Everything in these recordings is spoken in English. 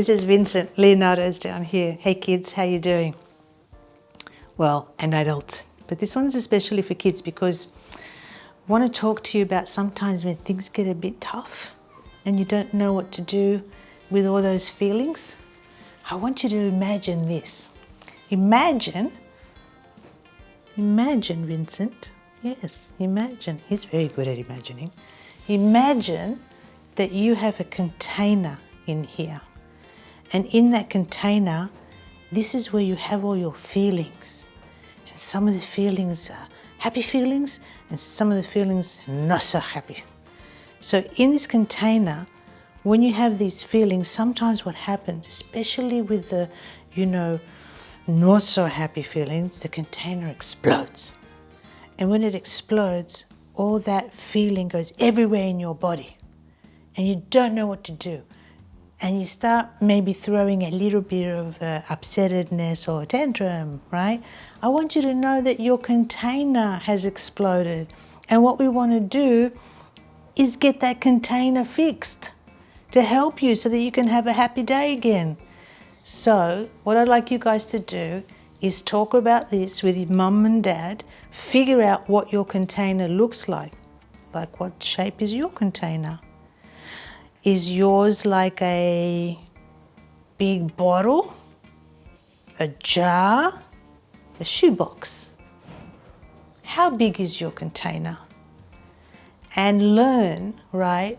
This is Vincent. Leonardo's down here. Hey kids, how you doing? Well, and adults. But this one's especially for kids because I want to talk to you about sometimes when things get a bit tough and you don't know what to do with all those feelings. I want you to imagine this. Imagine, Vincent. Yes, imagine. He's very good at imagining. Imagine that you have a container in here. And in that container, this is where you have all your feelings. And some of the feelings are happy feelings, and some of the feelings not so happy. So in this container, when you have these feelings, sometimes what happens, especially with the, not so happy feelings, the container explodes. And when it explodes, all that feeling goes everywhere in your body. And you don't know what to do. And you start maybe throwing a little bit of upsettedness or tantrum, right? I want you to know that your container has exploded. And what we want to do is get that container fixed to help you so that you can have a happy day again. So what I'd like you guys to do is talk about this with your mum and dad, figure out what your container looks like. Like, what shape is your container? Is yours like a big bottle, a jar, a shoebox? How big is your container? And learn, right,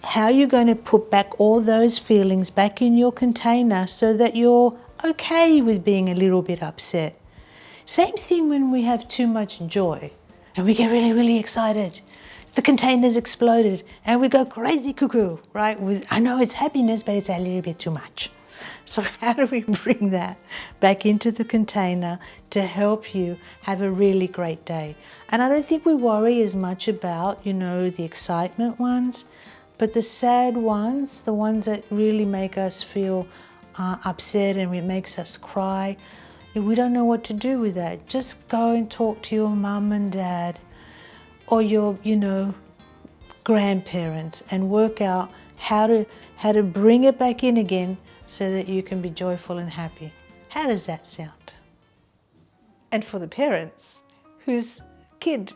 how you're going to put back all those feelings back in your container so that you're okay with being a little bit upset. Same thing when we have too much joy and we get really, really excited. The container's exploded and we go crazy cuckoo, right? I know it's happiness, but it's a little bit too much. So how do we bring that back into the container to help you have a really great day? And I don't think we worry as much about, the excitement ones, but the sad ones, the ones that really make us feel upset and it makes us cry, if we don't know what to do with that, just go and talk to your mum and dad or your, grandparents and work out how to bring it back in again so that you can be joyful and happy. How does that sound? And for the parents, whose kid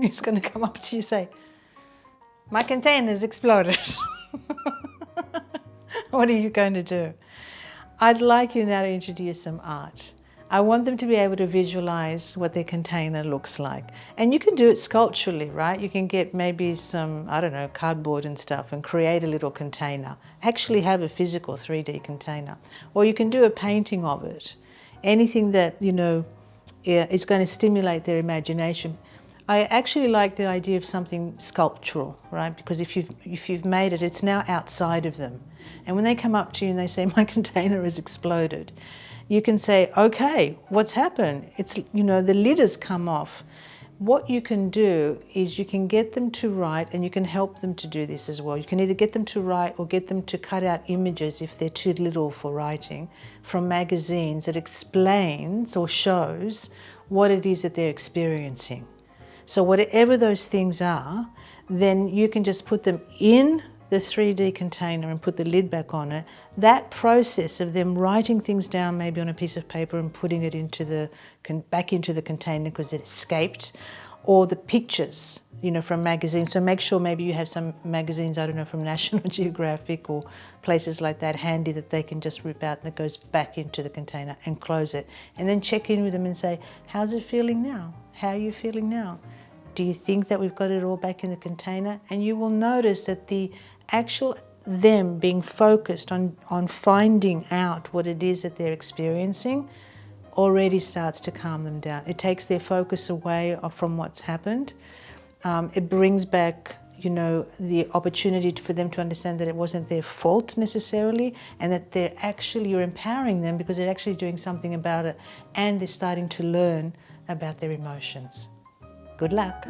is going to come up to you and say, my container's exploded. What are you going to do? I'd like you now to introduce some art. I want them to be able to visualize what their container looks like. And you can do it sculpturally, right? You can get maybe some, cardboard and stuff and create a little container. Actually have a physical 3D container. Or you can do a painting of it. Anything that, is going to stimulate their imagination. I actually like the idea of something sculptural, right? Because if you've made it, it's now outside of them. And when they come up to you and they say, my container has exploded, you can say, okay, what's happened? It's, the lid has come off. What you can do is you can get them to write, and you can help them to do this as well. You can either get them to write or get them to cut out images if they're too little for writing from magazines that explains or shows what it is that they're experiencing. So whatever those things are, then you can just put them in the 3D container and put the lid back on it. That process of them writing things down maybe on a piece of paper and putting it back into the container because it escaped, or the pictures, from magazines. So make sure maybe you have some magazines, from National Geographic or places like that handy that they can just rip out and it goes back into the container and close it. And then check in with them and say, how's it feeling now? How are you feeling now? Do you think that we've got it all back in the container? And you will notice that the actual them being focused on finding out what it is that they're experiencing already starts to calm them down. It takes their focus away from what's happened. It brings back, the opportunity for them to understand that it wasn't their fault necessarily, and that you're empowering them because they're actually doing something about it, and they're starting to learn about their emotions. Good luck.